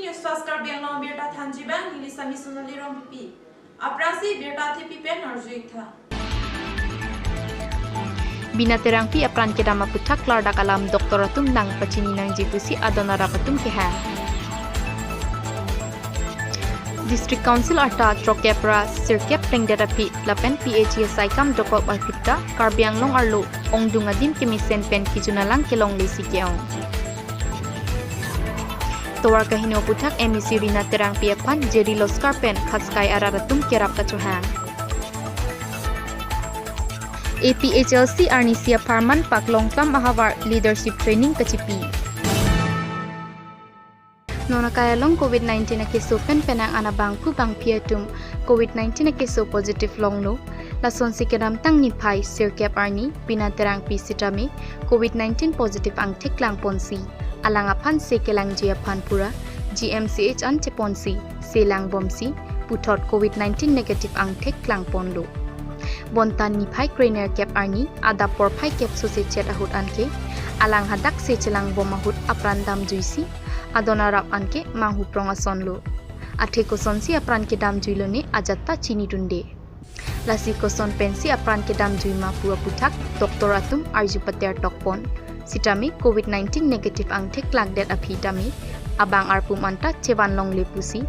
Newsfast Karbi Anglong Birta Thanjibang Hilisami Sunali Rom Pipi Aprasi Birta Thipi Pen Norjuitha Binaterang pi apran kedama putak lardak alam doktoratum nang pacini nang jipusi adona rapatum keha District Council arta trokepra sirkep tengderapi lapen PHSI kam dokop alpita Karbi Anglong arlo ongdungadim kemisen pen kijunalang kelong lesi keong Tawar kahino putak emisi rina terang piapan jadi loskar pen khaskai araratum kerap kacuhang. APHLC Arnisia Parman Pak Longtam Mahavar Leadership Training Kacipi. Nona kaya long COVID-19 na keso pen penang anabang kubang piatum COVID-19 na keso positive long no. Lason si kedam tang nipai sirkep arni binaterang pi sitami COVID-19 positive ang teklang ponsi. Alangapan se kelang jiapan pura GMCH an teponsi selang bomsi putot COVID-19 negative ang teklang pondo bontan ni pai trainer cap arni ada por pai cap so se chet ahut anke alang hadak se chelang bomahut aprandam juisi adona rap anke manghu prongason lo athe ko sonsi apran ke dam juilo ne ajatta chini tunde lasi ko son pensi apran ke dam juima pura putak doktoratum arju pater tokpon Sitami COVID-19 negative ang teklang det apitami abang arpum anta cevan long lepusi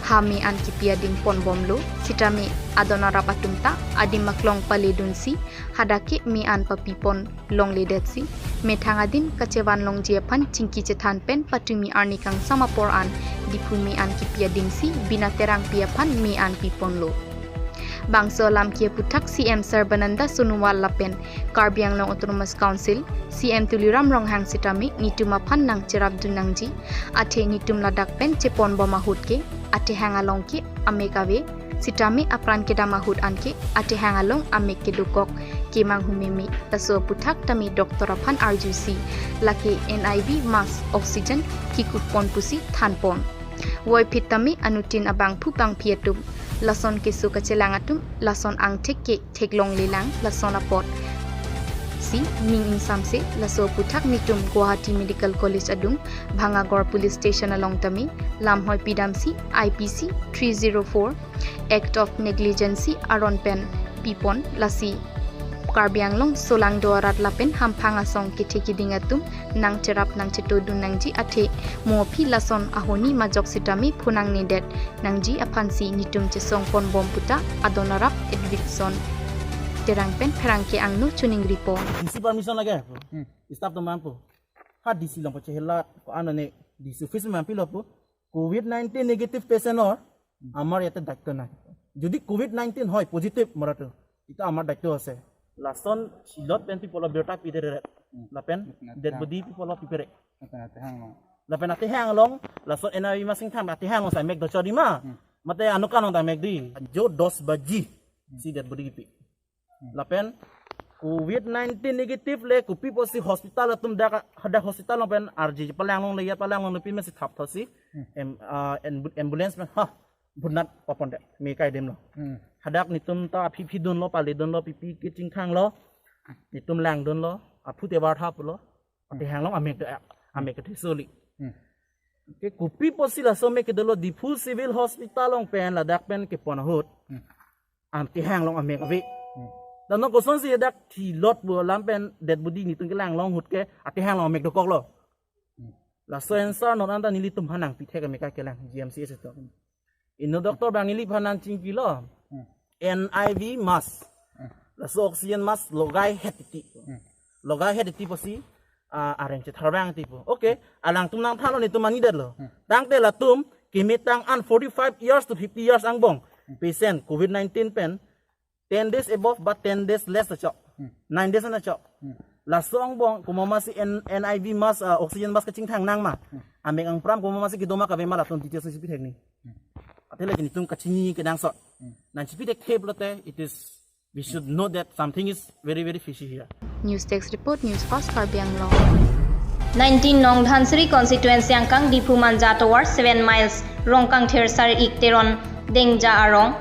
hami an kipia ding pon bomlo sitami adona rapatumta adim maklong paledunsi hadaki mi an papipon long ledetsi methangadin kacevan long jepan cingki cethan pen patumi arnikang samapor an dipumi an kipia dingsi bina terang piapan mi an pipon lo Bangso lam kia putak CM Sarbananda Sunuwal Lapen Karbi Anglong Autonomous Council CM Tuliram Ronghang Sitami nitum apan nang cerap dunangji ate nitum ladak pen cepon bomahut ke ate hangalong ke amekawe sitami apran ke damahut anke ate hangalong amek ke dukok ke manghumimi taso putak tami doktor apan RGC laki NIV mask oxygen kikut pon pusi thanpon Woi pitami anutin abang pupang pietum lason kesu kacelangatum lason ang teke teklong lilang lason apot si ming insamse laso putak nitum Guwahati Medical College adung Bhangagor Police Station along tami lamhoy pidamsi IPC 304 Act of Negligence aron pen pipon lasi Karbi Anglong solang doarat lapen hampanga song kiteki dingatum nang cerap nang cetodun nangji ate mopi lason ahoni majok sitami punang nedet nangji apansi nitum cesong pon bom puta adonarap edwitson terang pen perangke angno chuning ripon disi permission lagi staff to mampu ha disi long pache helat ko anane disi office mampi lopo COVID-19 negative patient or amar yate daikto na jodi COVID-19 hoy positive morato ita amar daikto ase Lason silot pen people of Berta pidere lapen dead body people of pipere lapen ate hang long lason NIV masing tham ate hang long sa mek do chodima mate anukan long ta mek di jo dos baji si dead body pi lapen COVID-19 negative le kupi posi hospital tum da hada hospital long pen RG palang long le ya palang long pi mesi thap thosi ambulance ha bunat papon de me kai dem lo hadak nitum ta pipi don lo pale don lo pipi kiting khang lo nitum lang don lo apute bar thap lo ate hang lo amek ke soli ke kupi posila some ke dolo di full civil hospital long pen la dak pen ke pon hot am ti hang long amek ave dan no ko son si dak ti lot bo lam pen dead body nitum ke lang long hot ke ate hang long amek do kok lo la sensor non anda nilitum hanang pi thek amek ke lang GMCH to Ino doktor bang nili panan cingkilo NIV mask laso oxygen mask logai hetiti posi arrange tharang tipo okay alang tum nang thalo ni tum mani derlo tang te la tum kimitang an 45 years to 50 years ang bong patient COVID-19 pen 10 days above but 10 days less the chok 9 days na chok laso ang bong kumama si NIV mask oxygen mask kaching thang nang ma ameng ang pram kumama si kidoma ka be mala tum teacher si pithek ni Atela kinitung kacini kedang sot. Nanti kita keblote it is we should know that something is very fishy here. News Text Report Newsfast Karbi Anglong 19 Nong Dhansri constituency angkang di Pumanja towards 7 miles Rongkang Thersar Ikteron Dengja Arong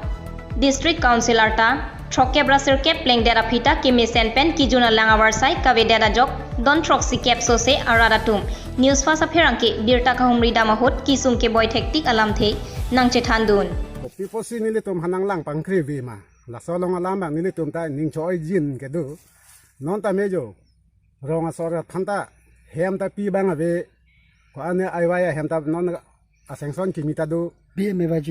District Council Arta Trokke brasir kep pleng dera pita kimisen pen kijuna langawar sai kave dera jok don troksi kep sose arada tum Newsfast apherangke birta kahumri damahot kisung ke boy hektik alam the nangche thandun People see nili tum hanang lang pangkri vima la solong alam bang nili tum ta ning choi jin ke du non ta mejo ronga sora thanta hem ta pi bang ave ko ane aiwaya hem ta non asengson kimita du PMYG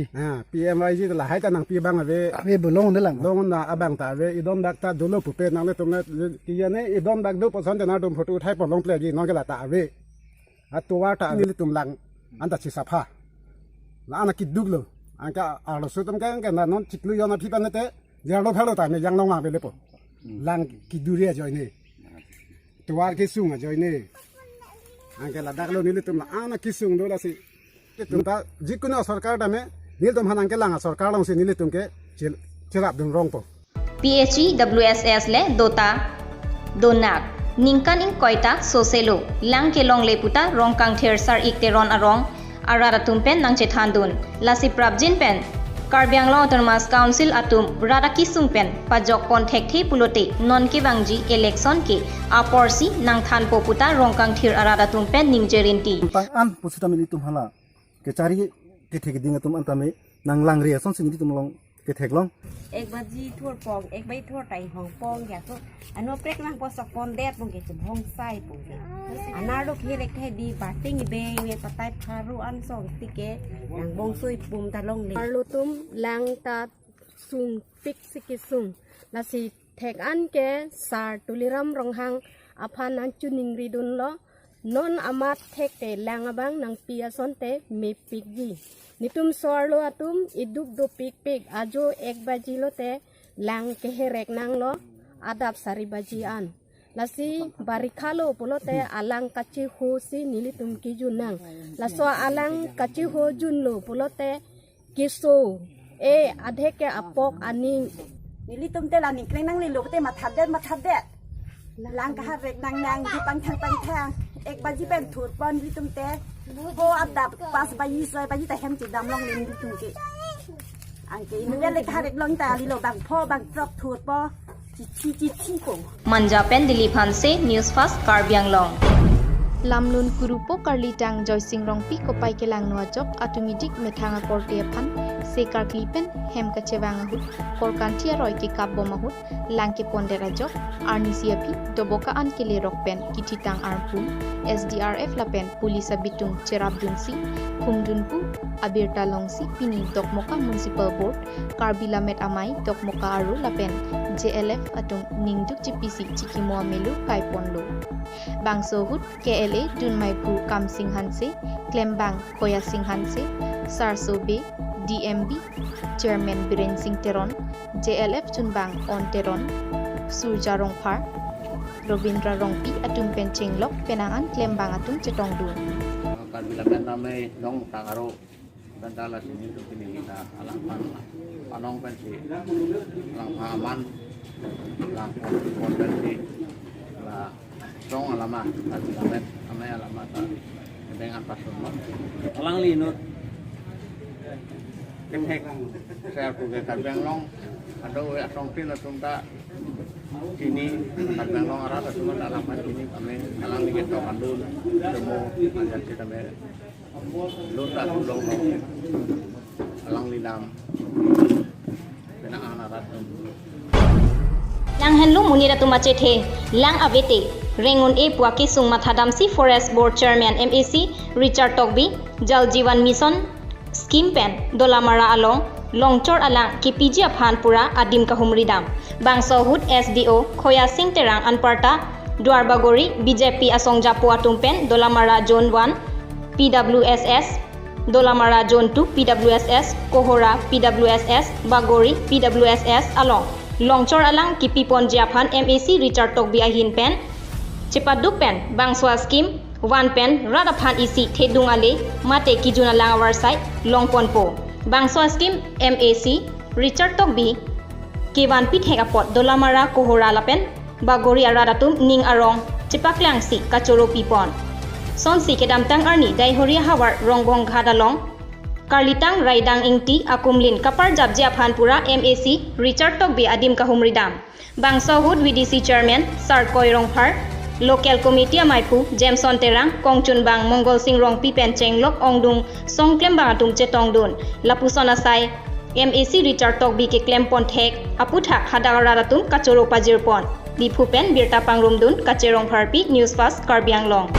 PMYG la hai ta nang pi bang ave belong de lang long na abang ta ave idon dak ta dulo pupe nang le tum na ki ne idon dak du poson ta na dum photo thai pon long ple ji non ke la ta ave atuwa ta nili tum lang anta chi sapha la ana ki duglo angka alo sutum ka na non chiklu yona phipa nete jalo phalo ta me jang long ma bele po lang ki duria joy ne tuwar ki sunga joy ne angka la daklo nili tum ana ki sung do la si tum ta jikuno sarkar da me nil tum hanang ke langa sarkar long si nili tum ke chirap dum rong po PHE WSS le dota donak ningkan ing koita soselo lang ke long le puta rong kang ther sar ikteron arong arada tumpen nangche thandun lasi prabjin pen Karbi Anglong Autonomous Council atum rada kisung pen pajok kontek the pulote non ke bangji election ke aporsi nang than poputa rongkang thir arada tumpen ningjerinti pang an pusita mili tum hala ke cari ke thek dinga tum antame nang lang ria son sing tum long ke thek long एक बाजी थोर पोंग एक बाई थोर tie Hong Pong या तो अनो प्रेक नंग पोसक पोन देत पोंगे चुम होंग साई पोंगे अनाडो खेर एक थे दी बाटिंग बे ये पताई फारू अन सोंग तिके नंग बोंग सुई पुम ता लोंग ले Arlo tum lang ta sung pik siki sung lasi thek an ke sar tuliram ronghang aphan an chuning ridun lo non amat thek te lang abang nang pia son te me pik ji nitum sorlo atum iduk do pik pik ajo ek baji lo te lang ke herek nang lo adap sari baji an lasi barikhalo polote alang kachi ho si nilitum ki junang laso alang kachi ho jun lo polote kiso adhe ke apok aning निली तुम ते लानी क्रें नंग ले लोग ते मथाद दे लांग कहा रेक नंग नंग की पंग थang एक बाजी पेन थूर पन निली तुम ते वो अदाप पास बाजी सोय बाजी ता हम चिदम लोंग ले निली तुम के angke inu le kha rek long ta li lo bang pho bang trok thur po chi ko manja pen diliphan se Newsfast Karbi Anglong Lamlun kurupo karlitang joysing rongpi kopai kelang nuajok atumidik methanga korte phan sekar klipen hem kachewang hut korkan tia roy ke kabbo mahut langke pondera jok arnisiapi doboka an kele rokpen kititang arpum SDRF lapen pulisa bitung cherab dunsi khumdunpu abirta longsi pini dokmoka Municipal Board Karbi lamet amai dokmoka aru lapen JLF atung ningduk GPC chikimo melu kaiponlo bangso hut KLA dunmai pu kam sing hanse klembang koya sing hanse sarso be DMB Chairman Biren Singh Teron JLF chunbang on Teron Surja Rongphar Robindra Rongpi atung pencheng lok penangan klembang atung cetong dun Karbi lapen ramai dong tangaro dan dalam sini tu kini kita alang panong pensi alang pahaman alang konvensi lah dong alamat Karbi lapen ramai alamat dengan pasun alang linut kemhek saya punya Karbi Anglong ada asong tin atau tak sini Karbi Anglong arah semua alamat ini kami alang lihat kau kandung semua ajar kita mer lur tak tulung alang linam penang arah lang henlu munira tumache the lang avete rengun e puaki sung mathadam si Forest Board Chairman MAC Richard Togbi Jal Jivan Mission Scheme Pen Dolamara Along Longchor Alang KPG Aphan Pura Adim Kahumridam Bangso Hut SDO Khoya Singh Terang Anparta Dwarbagori BJP Asong Japo Atumpen Dolamara Zone 1 PWSS Dolamara Zone 2 PWSS Kohora PWSS Bagori PWSS Along Longchor Alang Kipipon Japhan MAC Richard Togbi Ahin Pen Chipaduk Pen Bangswa Scheme One Pen Radaphan Isi Thedungale Mate Kijuna Langawar Site Longponpo Bangswa Scheme MAC Richard Togbi Kewan Pithegapot Dolamara Kohora Lapen Bagori Aradatum Ning Arong Chipaklang Si Kachoro Pipon Son Si Kedam Tang Arni Daihoria Hawar Rongbong Ghadalong Karlitang Raidang Ingti Akumlin Kapar Jabji Aphanpura MAC Richard Tokbi Adim Kahumridam Bangsa Hood VDC Chairman Sar Koirong Phar Local Committee Amaipu Jameson Terang Kongchun Bang Mongol Sing Rong Pipen Chenglok Ongdung Songklem Bangatum Chetongdun Lapusona Sai MAC Richard Tokbi ke Klempon Thek Aputhak Hadagararatum Kachoro Pajirpon Bipupen Birta Pangrumdun Kacherong Pharpi Newsfast Karbi Anglong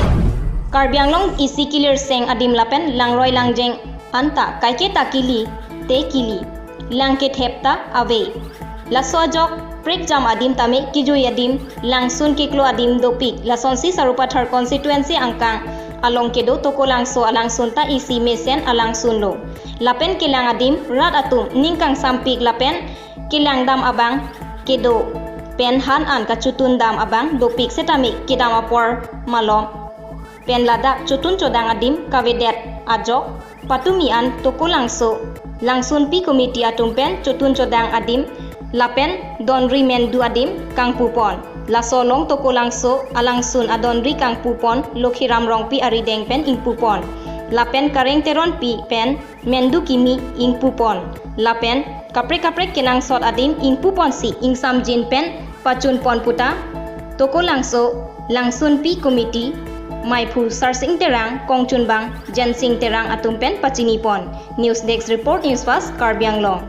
Karbi Anglong isi kilir seng adim lapen langroy langjeng anta kaike takili te kili langke thepta ave lasojok prek jam adim tame kijoi adim langsun kiklo adim dopik lasonsi sarupathar constituency angkang along kedo toko langso alangsun ta isi mesen alangsun lo lapen kilang adim rat atum ningkang sampik lapen kilang dam abang kedo pen han an kachutun dam abang dopik setami kidam apor malom pen ladak chutun chodang adim kavedet ajok patumian toko langsun pi komiti atum pen chutun chodang adim lapen donri men du adim kang pupon lasolong toko langso alangsun adonri kang pupon lokhiram rong pi arideng pen ing pupon lapen kareng teron pi pen mendu kimi ing pupon lapen kapre kinang sot adim ing pupon si ing samjin pen pachun pon puta toko langsun pi komiti Maipu Sarsing Terang, Kongchun Bang, Jensing Terang Atumpen Pachinipon. News Desk Report Newsfast Karbi Anglong.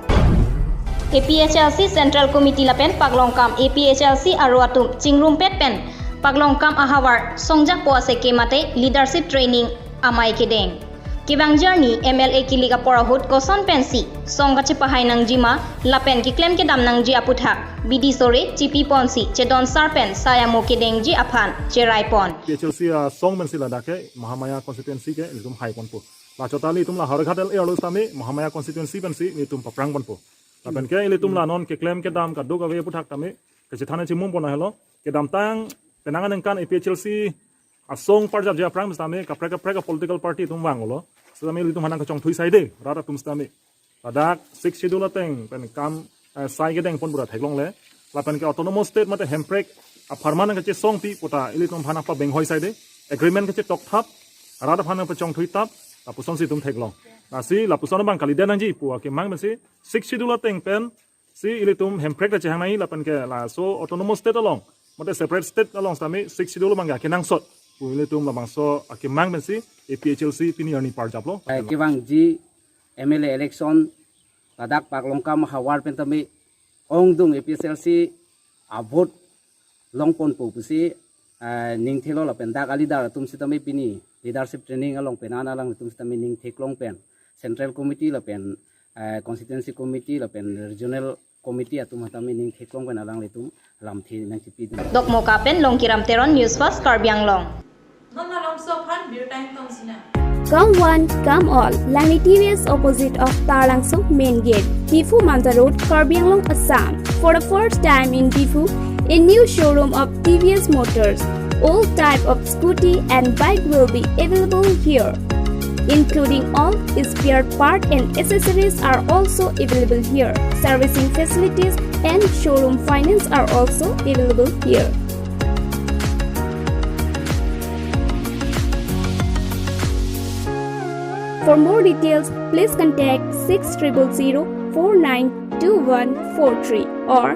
APHLC Central Committee Lapen Paglongkam APHLC Aro Atum Chingrum Petpen Paglongkam Ahawar Songjak Poase Kemate Leadership Training Amai Kedeng. Kibang Journey MLA Kiliga Porahut Koson Pensi Songache Pahay nang Jima Lapen Kiklem Kedam nang Ji Aputhak Bidi Sore Chipi Ponsi Chedon Sarpen Sayamo Kedeng Ji Aphan Cherai Pon PHLC song Pensi Ladake Mahamaya constituency ke litum hai ponpo la chotali tum la harghatel erlos tami Mahamaya constituency pensi litum paprang ponpo lapen ke litum la non kiklem kedam ka doga ve puthak tami ke chithana chimum pona helo kedam tang penangan engkan PHLC asong parjab ja prang stame kapra political party tum wangolo stame litum hanang kachong thui saide rara tum stame ladak 6 schedule teng pen kam sai gedeng pon burat heglong le lapen ke autonomous state mate hemprek a permanent ke song pi pota ilitum hanang pa beng hoi saide agreement ke tok thap rara hanang pa chong thui tap lapuson si tum theglong nasi lapuson bang kali denang ji pu ke mang mesi 6 schedule teng pen si ilitum hemprek ke hang nai lapen ke la so autonomous state along mate separate state along stame 6 schedule manga kenang sot Puli tum la bangso akimang bensi APHLC pini yarni parjaplo. Kibang ji MLA election ladak paglongkam hawar pentami ongdung APHLC avot longpon pupusi ningthelo la pendak alidar tum sitami pini leadership training along penana lang tum sitami ningtheklong pen central committee la pen constituency committee la pen regional committee atum hatami ningtheklong pen alang litum lamthi nang chipi Dokmo Kapen Longkiram Teron Newsfast Karbi Anglong. Nona lomso phan bir time tongsina. Come one, come all. Langi TVS opposite of Tarlangsong Main Gate, Bifu Manta Road, Karbi Anglong, Assam. For the first time in Bifu, a new showroom of TVS Motors. All type of scooty and bike will be available here, including all spare part and accessories are also available here. Servicing facilities and showroom finance are also available here. For more details, please contact 6000492143 or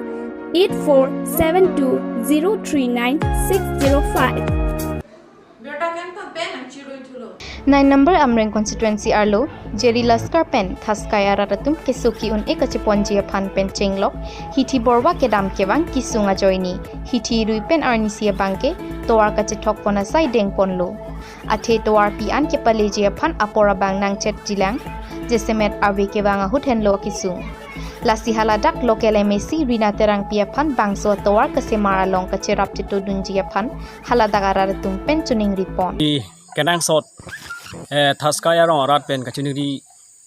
8472039605. Berta kem pa pen ang chiroi thulo. 9 number Amreng constituency Arlo, Jerry Laskar Pen, Thaskaya Raratum, Kesuki un Ekachiponjia Pan Pen Chenglok, Hiti Borwa Kedam Kevang, Kisunga Joini, Hiti Ruipen Arnisia Banke, Toar Kachitok Pona Sai Deng Ponlo. Ate Toar Pian Kepalejia Pan Apora Bang Nang Chet Jilang, Jesemet Awe Kevanga Hutenlo Kisung. Lasi haladak local MAC Rina Terang Pia Pan Bangso Toar Kesemara Long Kachirap Tito Dunjia Pan, Haladagaratum Pen Tuning Ripon. Kenang sot Thaskaya rong rat pen kachiniri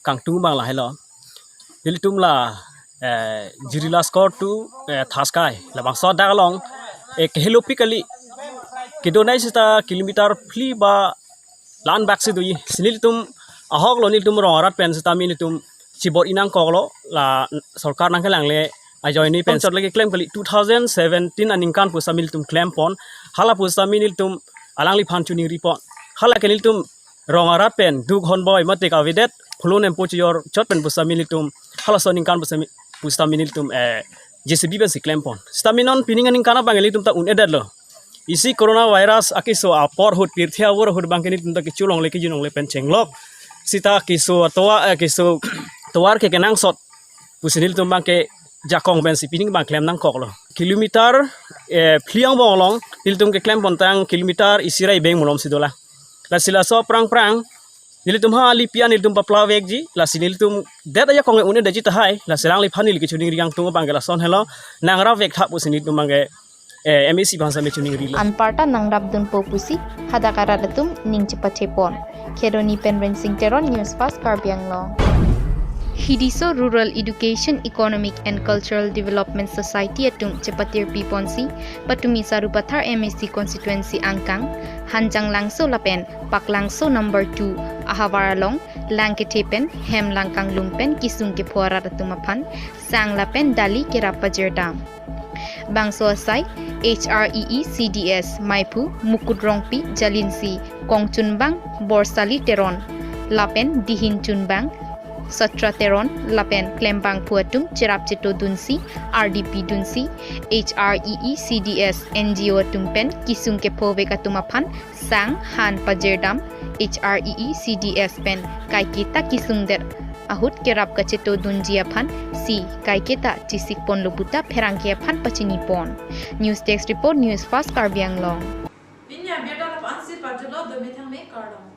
kang tu bang la helo dilitum la jirila score tu Thaskai la bang sot dagalong helopically kidonai sita kilometer fli ba lan baksi dui sinilitum ahok lo nilitum rong rat pen sita militum chibot inang koglo la sarkar nang kelang le ajoini pen sot lagi claim kali 2017 aningkan pusa militum claim pon hala pusa militum alangli phanchuni report hala keniltum rongarat pen duk hon boy matik avidet follow nem pochior chot pen pusa militum halasoning kan pusta militum JCB ben si klempon staminon pininganing kana bangelitum ta unedad lo isi coronavirus akiso apor hut pirthia wor hut bangkeni tum ta kichulong le kijunong le pen chenglok sita kiso towa kiso towar ke kenang sot pusinil tum bangke jakong ben si pining bang klem nang kok lo kilometer phliang bolong iltum ke klem pontang kilometer isirai beng molom sidola la sila so prang nilitum ha lipian nilitum papla vegji la sinilitum det aya kong une daji tahai la serang li phanil ki chuning riang tungo bangela son hello nangra vek tha pusinilitum bange MAC bangsa me chuning ri anparta nangrap dun popusi hadakara datum ning chepachepon Keroni pen rensing teron Newsfast Karbi Anglong Hidiso Rural Education Economic and Cultural Development Society atung cepatir piponsi patumi sarupathar MSC constituency angkang hanjang langso lapen pak langso number 2 ahawaralong langketepen hem langkang lumpen kisung ke phuara ratumapan sang lapen dali kerapajerdam bangso asai HREE CDS Maipu Mukudrongpi Jalinsi Kongchunbang Borsali Teron lapen dihin chunbang Satra Teron, Lapen, Klembang Puatum, Cherap Chito Dunsi, RDP Dunsi, HREE CDS, NGO Tumpen, Kisung Kepo Vekatumapan, Sang, Han Pajerdam, HREE CDS Pen, Kaikita Kisungder, Ahut Kerap Kachito Dunjiapan, C, Kaiketa Chisik Pon Lubuta, Perangkiapan Pachinipon. News Text Report, Newsfast Karbi Anglong.